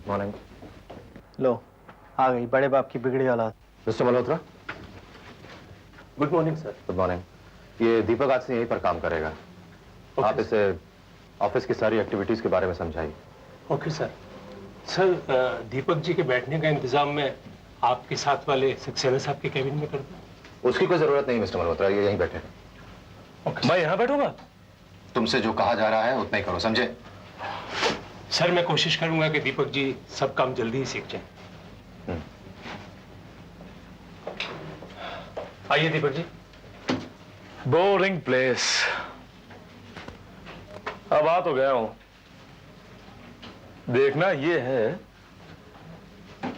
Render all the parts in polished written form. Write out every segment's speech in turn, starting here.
Morning. लो आ गई बड़े बाप की बिगड़ी औलाद। Mister Malhotra. Good morning sir. Good morning. ये दीपक आज से यहीं पर काम करेगा। आप इसे ऑफिस की सारी एक्टिविटीज के बारे में समझाइए। Okay sir. Sir Deepak ji के बैठने का इंतजाम मैं आपके साथ वाले सक्सेना साहब के कैबिन में कर दूं? उसकी कोई जरूरत नहीं मिस्टर मल्होत्रा, ये यहीं बैठे। ओके। मैं यहाँ बैठूंगा? तुमसे जो कहा जा रहा है उतना ही करो, समझे? सर मैं कोशिश करूंगा कि दीपक जी सब काम जल्दी ही सीख जाएं। आइए दीपक जी। Boring place. अब आ तो गया हूं। देखना यह है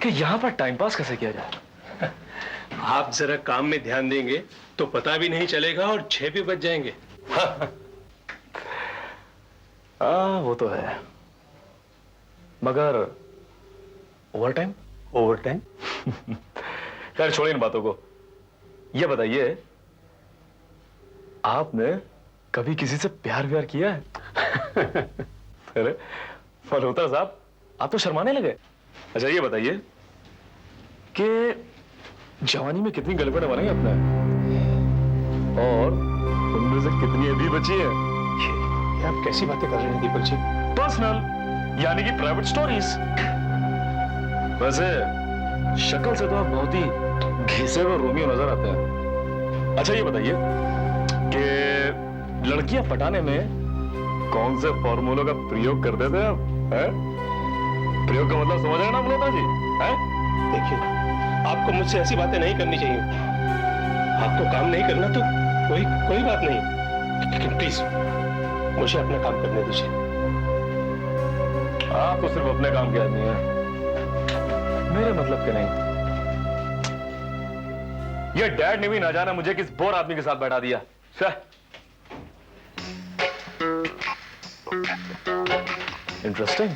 कि यहां पर टाइम पास कैसे किया जाए। आप जरा काम में ध्यान देंगे तो पता भी नहीं चलेगा और 6 भी बज जाएंगे। हाँ वो तो है, मगर ओवर टाइम? Over time? खैर छोड़िए इन बातों को। यह बताइए, आपने कभी किसी से प्यार व्यार किया है? अरे मल्होत्रा साहब, आप तो शर्माने लगे। अच्छा ये बताइए कि जवानी में कितनी गर्लफ्रेंड बनाई आपने और उनमें से कितनी अभी बची है? ये आप कैसी बातें कर रहे हैं दीपक जी? पर्सनल यानी कि प्राइवेट स्टोरीज। वैसे शक्ल से तो आप बहुत ही घिसे हुए रोमियो नजर आते हैं। अच्छा ये बताइए कि लड़कियां पटाने में कौन से फॉर्मूलों का प्रयोग करते थे आप? प्रयोग का मतलब समझ रहे हैं ना मल्होत्रा जी? देखिए, आपको मुझसे ऐसी बातें नहीं करनी चाहिए। आपको काम नहीं करना तो कोई बात नहीं, लेकिन प्लीज मुझे अपना काम करने दीजिए। आप तो सिर्फ अपने काम के आदमी हैं, मेरे मतलब के नहीं। ये डैड ने भी ना जाना मुझे किस बोर आदमी के साथ बैठा दिया। Interesting.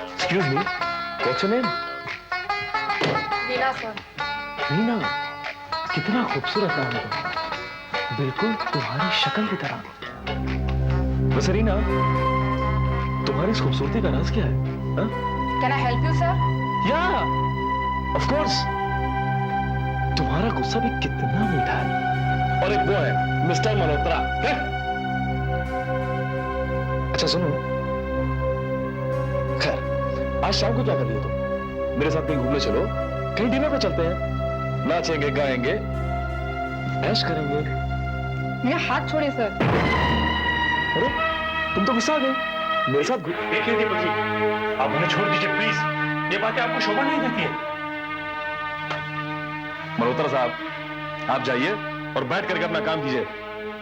Excuse me, what's your name? Reena sir. Reena, कितना खूबसूरत नाम है तुम्हारा, बिल्कुल तुम्हारी शक्ल की तरह। वैसे रीना, तुम्हारी इस खूबसूरती का राज क्या है? Can I help you, sir? Yeah, of course. तुम्हारा गुस्सा भी कितना मीठा है। और एक वो है मिस्टर मल्होत्रा। अच्छा सुनो, खैर आज शाम को क्या कर लिए तुम? मेरे साथ कहीं घूमने चलो, कहीं डिनर पे चलते हैं, नाचेंगे गाएंगे ऐश करेंगे। मेरा हाथ छोड़िए सर। अरे तुम तो गुस्सा आ गए मेरे साथ। देखिए दीपक जी, आप उन्हें छोड़ दीजिए प्लीज। ये बातें आपको शोभा नहीं देती हैं। मल्होत्रा साहब, आप जाइए और बैठ करके अपना काम कीजिए,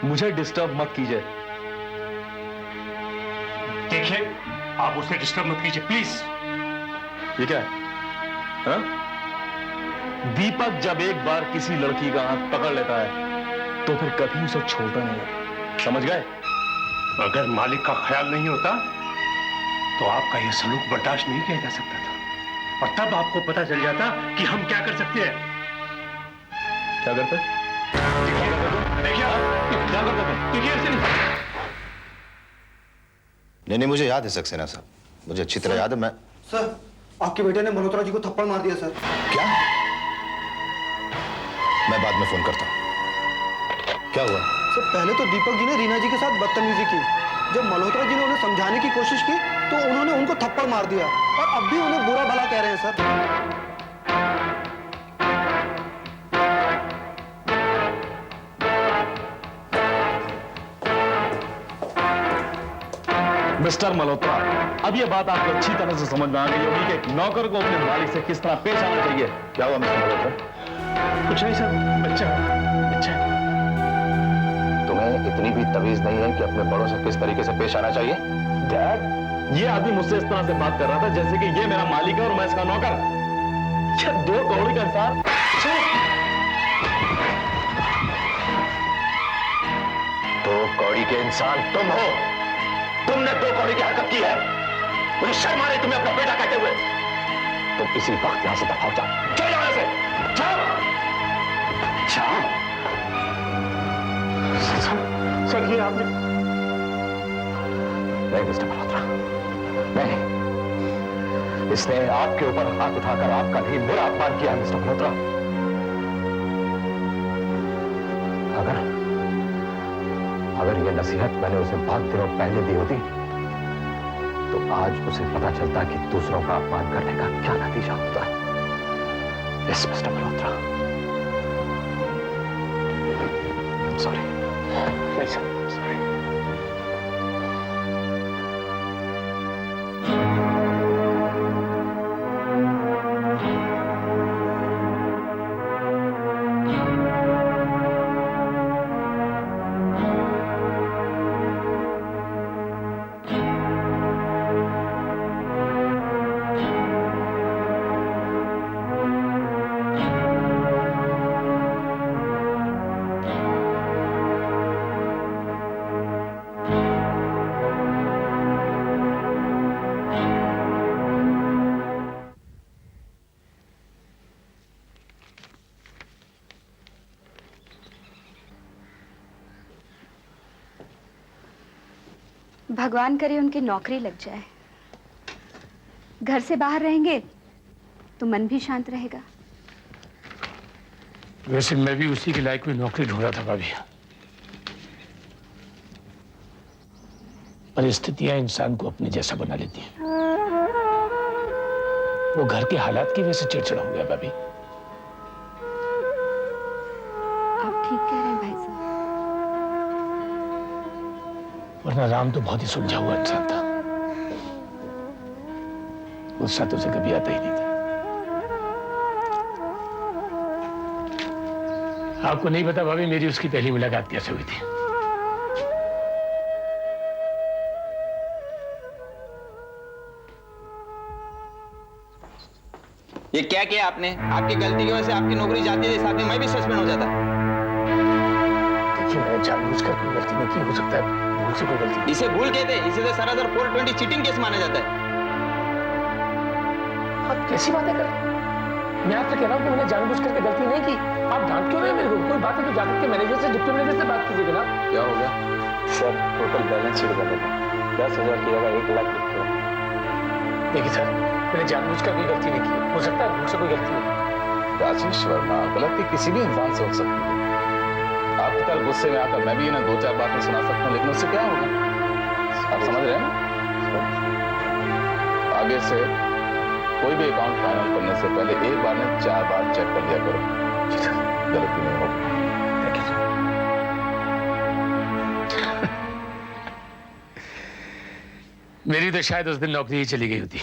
मुझे डिस्टर्ब मत कीजिए। देखिए, आप उसे डिस्टर्ब मत कीजिए प्लीज। ये क्या है? हाँ? दीपक जब एक बार किसी लड़की का हाथ पकड़ लेता है तो फिर कभी उसे छोड़ता नहीं है, समझ गए? अगर मालिक का ख्याल नहीं होता तो आपका यह सलूक बर्दाश्त नहीं किया जा सकता था, और तब आपको पता चल जाता कि हम क्या कर सकते हैं। क्या करते? देखिए क्या करते थे? देखिए ऐसे नहीं, मुझे याद है सक्सेना साहब, मुझे अच्छी तरह याद है। मैं सर, आपके बेटे ने मल्होत्रा जी को थप्पड़ मार दिया सर। क्या? मैं बाद में फोन करता हूं। क्या हुआ? सर पहले तो दीपक जी ने रीना जी के साथ बदतमीजी की। जब मल्होत्रा जी ने उन्हें समझाने की कोशिश की तो उन्होंने उनको थप्पड़ मार दिया, और अब भी उन्हें बुरा भला कह रहे हैं सर। मिस्टर मल्होत्रा, अब ये बात आपको अच्छी तरह से समझ में आ गई होगी कि एक नौकर को अपने मालिक से किस तरह पेश आना चाहिए। क्या हुआ मिस्टर मल्होत्रा? कुछ नहीं सर, बच्चा तुम्हें इतनी भी तमीज नहीं है कि अपने बड़ों से किस तरीके से पेश आना चाहिए? डैड, ये आदमी मुझसे इस तरह से बात कर रहा था जैसे कि ये मेरा मालिक है और मैं इसका नौकर। ये 2 कौड़ी का इंसान। 2 कौड़ी के इंसान तुम हो। तुमने 2 कौड़ी की हरकत की है। मुझे शर्म आ रही तुम्हें अपना बेटा कहते हुए। तुम इसी वक्त यहां से दफा हो जाओ। चले जाओ यहां से। जाओ। सर ये आपने नहीं मिस्टर मल्होत्रा, नहीं। इसने आपके ऊपर हाथ उठाकर आपका नहीं मेरा अपमान किया है मिस्टर मल्होत्रा। अगर ये नसीहत मैंने उसे 5 दिनों पहले दी होती तो आज उसे पता चलता कि दूसरों का अपमान करने का क्या नतीजा होता है। Yes mister Malhotra, sorry. नहीं सर, सॉरी। भगवान करे उनकी नौकरी लग जाए। घर से बाहर रहेंगे तो मन भी शांत रहेगा। वैसे मैं भी उसी के लायक में नौकरी ढूंढ रहा था भाभी। परिस्थितियां इंसान को अपने जैसा बना लेती हैं। वो घर के हालात की वजह से चिड़चिड़ा हो गया भाभी। आप ठीक कह रहे हैं भाई साहब। वरना राम तो बहुत ही सुलझा हुआ इंसान था। गुस्सा तो उसे कभी आता ही नहीं था। आपको नहीं पता भाभी मेरी उसकी पहली मुलाकात कैसे हुई थी। ये क्या किया आपने? आपकी गलती की वजह से आपकी नौकरी जाती है, साथ में मैं भी सस्पेंड हो जाता। देखिए मैंने जानबूझकर कोई गलती नहीं की, हो सकता है भूल से कोई गलती। इसे भूल कहते हैं, इसे तो सरासर 420 चीटिंग केस माना जाता है। आप कैसी बातें कर रहे हैं? मैं आपसे कह रहा हूँ कि मैंने जानबूझ करके गलती नहीं की। आप डांट क्यों रहे हैं मेरे को? कोई बात है तो जाकर के मैनेजर से, डिप्टी मैनेजर से बात कीजिए जनाब। क्या हो गया? सर टोटल बैलेंस शीट बना था 10,000 की जगह 1 लाख लिखा है। देखिए सर, मैंने जानबूझकर कोई गलती नहीं की। हो सकता है भूल से कोई गलती हो। राजेश वर्मा, गलती किसी भी इंसान से हो सकती है। आप कल गुस्से में आकर मैं भी ना 2-4 बातें सुना सकता हूँ, लेकिन उससे क्या होगा? आप समझ रहे हैं ना? आगे से कोई भी अकाउंट फाइनल करने से पहले एक बार ने 4 बार चेक कर लिया करो। गलती नहीं होगी। Thank you sir. मेरी तो शायद उस दिन नौकरी ही चली गई होती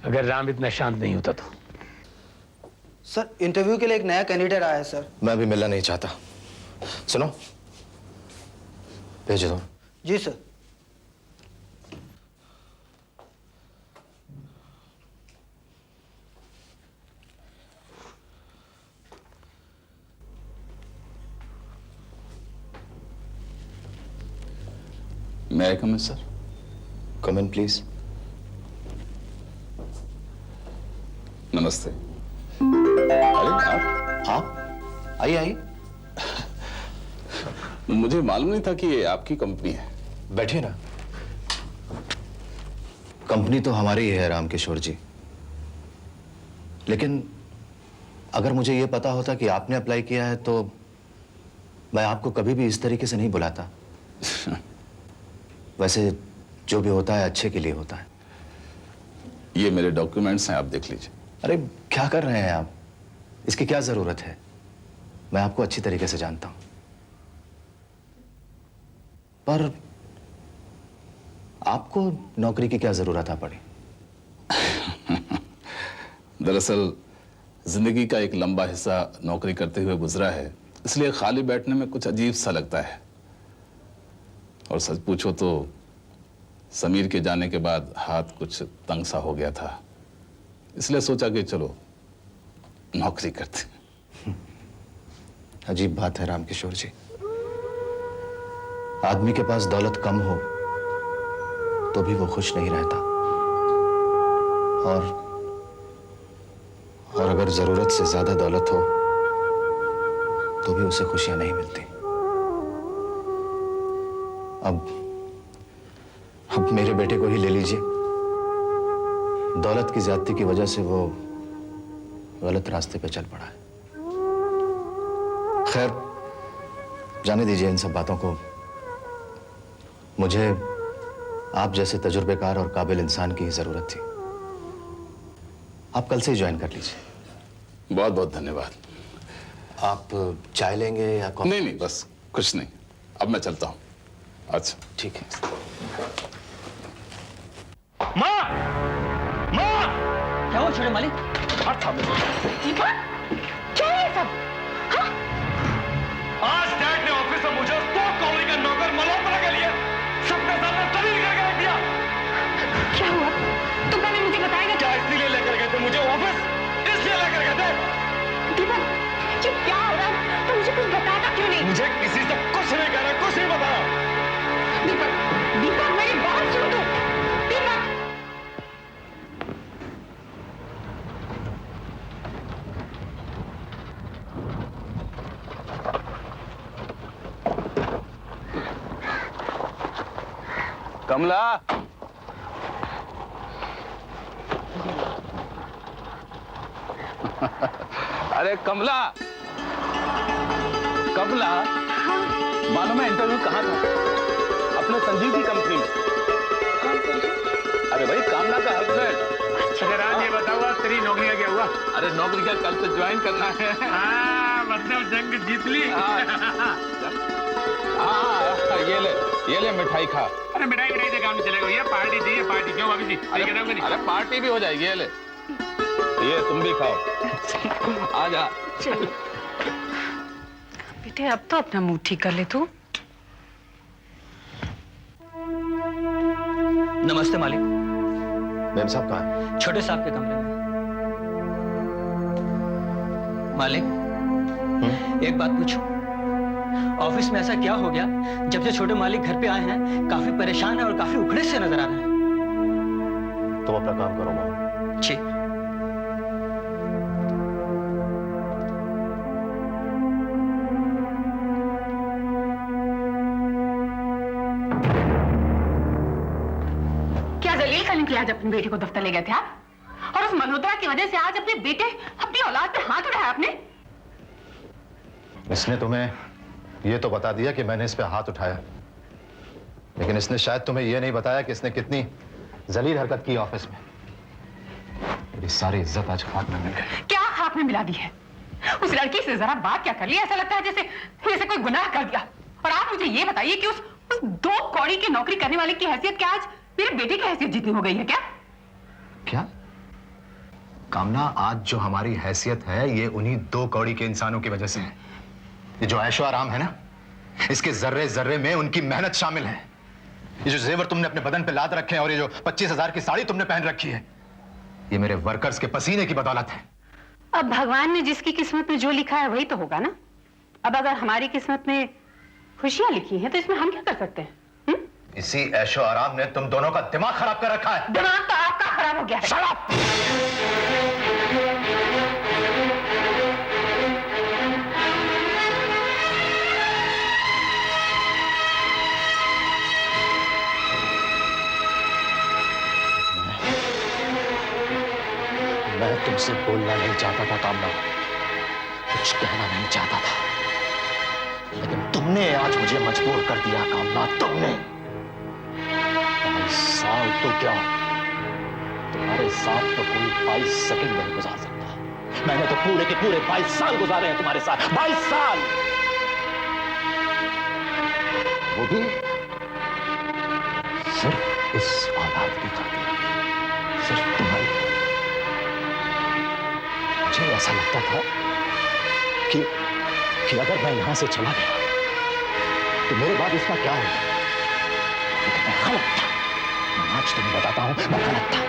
अगर राम इतना शांत नहीं होता तो। सर इंटरव्यू के लिए एक नया कैंडिडेट आया है सर। मैं भी मिलना नहीं चाहता। सुनो, भेज दो। जी sir. May I come in, sir? Come in please. नमस्ते। अरे आप आइए आइए, मुझे मालूम नहीं था कि ये आपकी कंपनी है। बैठिए ना। कंपनी तो हमारी ही है रामकिशोर जी, लेकिन अगर मुझे यह पता होता कि आपने अप्लाई किया है तो मैं आपको कभी भी इस तरीके से नहीं बुलाता। वैसे जो भी होता है अच्छे के लिए होता है। ये मेरे डॉक्यूमेंट्स हैं, आप देख लीजिए। अरे क्या कर रहे हैं आप? इसकी क्या जरूरत है? मैं आपको अच्छी तरीके से जानता हूं। पर आपको नौकरी की क्या जरूरत आ पड़ी? दरअसल जिंदगी का एक लंबा हिस्सा नौकरी करते हुए गुजरा है, इसलिए खाली बैठने में कुछ अजीब सा लगता है। और सच पूछो तो समीर के जाने के बाद हाथ कुछ तंग सा हो गया था, इसलिए सोचा कि चलो नौकरी करते। अजीब बात है रामकिशोर जी, आदमी के पास दौलत कम हो तो भी वो खुश नहीं रहता, और अगर जरूरत से ज्यादा दौलत हो तो भी उसे खुशियां नहीं मिलती। अब अब मेरे बेटे को ही ले लीजिए। दौलत की ज्यादती की वजह से वो गलत रास्ते पे चल पड़ा है। खैर, जाने दीजिए इन सब बातों को। मुझे आप जैसे तजुर्बेकार और काबिल इंसान की ही जरूरत थी। आप कल से ही ज्वाइन कर लीजिए। बहुत बहुत धन्यवाद। आप चाय लेंगे या कॉफी? नहीं नहीं, बस कुछ नहीं, अब मैं चलता हूँ। अच्छा ठीक है। माँ, माँ, क्या हुआ छोटे मालिक? दीपक, क्या है ये सब? हाँ? आज डैड ने ऑफिस में मुझे 2 कौड़ी का नौकर मल्होत्रा के लिए सबके सामने तलील करके रख दिया। क्या हुआ? तुम पहले मुझे बताएगा। क्या इसीलिए लेकर गए थे मुझे ऑफिस? इसलिए लेकर गए थे? दीपक, ये क्या हो रहा है? तुम मुझे कुछ बताता क्यों नहीं? मुझे किसी से कुछ नहीं कह रहा, कुछ नहीं बता रहा। दीपक, दीपक मेरी बात सुन तू। दीपक, कमला, अरे कमला, कमला, मालूम है इंटरव्यू कहाँ था? अपने संजीव की कंपनी में। अरे भाई, कामना का हस्बैंड। राज, ये बताओ तेरी नौकरी का क्या हुआ? अरे नौकरी का कल से ज्वाइन करना है। हाँ, मतलब जंग जीत ली। हाँ, ये ले मिठाई खा। अरे मिठाई मिठाई से काम नहीं चलेगा भैया, पार्टी चाहिए पार्टी। क्यों भाभी जी? अरे पार्टी भी हो जाएगी। ये ले, ये तुम भी खाओ। आ जा। बेटे अब तो अपना मुंह ठीक कर ले तू। नमस्ते मालिक। मैम साहब कहाँ हैं? छोटे साहब के कमरे में। मालिक, एक बात पूछूं? ऑफिस में ऐसा क्या हो गया जब से छोटे मालिक घर पे आए हैं काफी परेशान है और काफी उखड़े से नजर आ रहे हैं। तुम अपना काम करो मोहन। जी। क्या जलील करने के लिए आज अपने बेटे को दफ्तर ले गए थे आप? और उस मल्होत्रा की वजह से आज अपने बेटे, अपनी औलाद पे हाथ उठाया आपने? इसने तुम्हें ये तो बता दिया कि मैंने इस पे हाथ उठाया, लेकिन इसने शायद तुम्हें ये नहीं बताया कि इसने कितनी जलील हरकत की ऑफिस में। मेरी सारी इज्जत आज खाक में मिल गई। क्या खाक में मिला दी है? उस लड़की से जरा बात क्या कर ली? ऐसा लगता है जैसे कोई गुनाह कर दिया। और आप मुझे ये बताइए कि उस 2 कौड़ी की नौकरी करने वाले की हैसियत क्या आज मेरे बेटे की हैसियत जितनी हो गई है क्या? क्या कामना, आज जो हमारी हैसियत है ये उन्हीं 2 कौड़ी के इंसानों की वजह से है। ये जो ऐशो आराम है ना, इसके जर्रे जर्रे में उनकी मेहनत शामिल है। ये जो जेवर तुमने अपने बदन पे लाद रखे हैं और ये जो 25,000 की साड़ी तुमने पहन रखी है, ये मेरे वर्कर्स के पसीने की बदौलत है। अब भगवान ने जिसकी किस्मत में जो लिखा है वही तो होगा ना। अब अगर हमारी किस्मत में खुशियां लिखी हैं तो इसमें हम क्या कर सकते हैं? इसी ऐशो आराम ने तुम दोनों का दिमाग खराब कर रखा है। दिमाग तो आपका खराब हो गया है। Shut up! मैं तुमसे बोलना नहीं चाहता था कामना, कुछ कहना नहीं चाहता था, लेकिन तुमने आज मुझे मजबूर कर दिया कामना। तुमने 22 साल तो क्या, तुम्हारे साथ तो कोई 22 सेकंड नहीं गुजार सकता। मैंने तो पूरे के पूरे 22 साल गुजारे हैं तुम्हारे साथ। 22 साल, वो भी सिर्फ इस औलाद की खातिर, सिर्फ तुम्हारी। मुझे ऐसा लगता था कि अगर मैं यहां से चला गया तो मेरे बाद इसका क्या होगा, लेकिन मैं गलत था। मैं आज तुम्हें बताता हूं, मैं गलत था।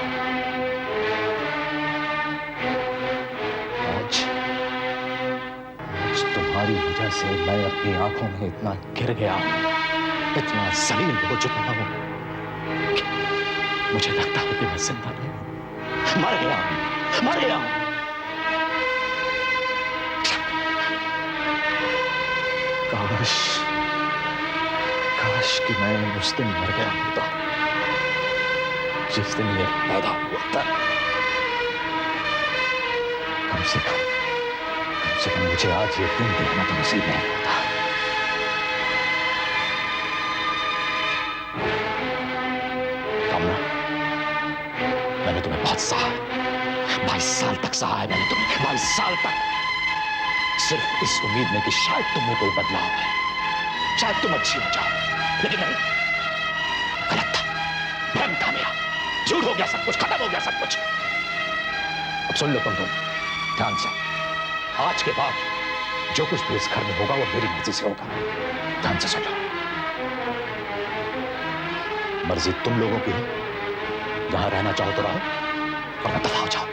आज तुम्हारी वजह से मैं अपनी आंखों में इतना गिर गया हूं, इतना जलील हो चुका हूं कि मुझे लगता है कि मैं जिंदा नहीं हूं, मर गया हूं, मर गया हूं। काश कि मैं उस दिन मर गया होता। जिस दिन ये पैदा हुआ था, कम से कम मुझे आज ये दिन देखना तो नसीब नहीं होता। कामना, मैंने तुम्हें बहुत सहा है, 22 साल तक सहा है मैंने तुम्हें, 22 साल तक, सिर्फ इस उम्मीद में कि शायद तुम्हें कोई बदलाव है, शायद तुम अच्छी हो जाओ, लेकिन नहीं, गलत था, भ्रम था मेरा, झूठ हो गया सब कुछ, खत्म हो गया सब कुछ। अब सुन लो तुम ध्यान से, आज के बाद जो कुछ भी इस घर में होगा वो मेरी मर्जी से होगा। ध्यान से सुन लो, मर्जी तुम लोगों की है, यहां रहना चाहो तो रहो और दफा हो जाओ।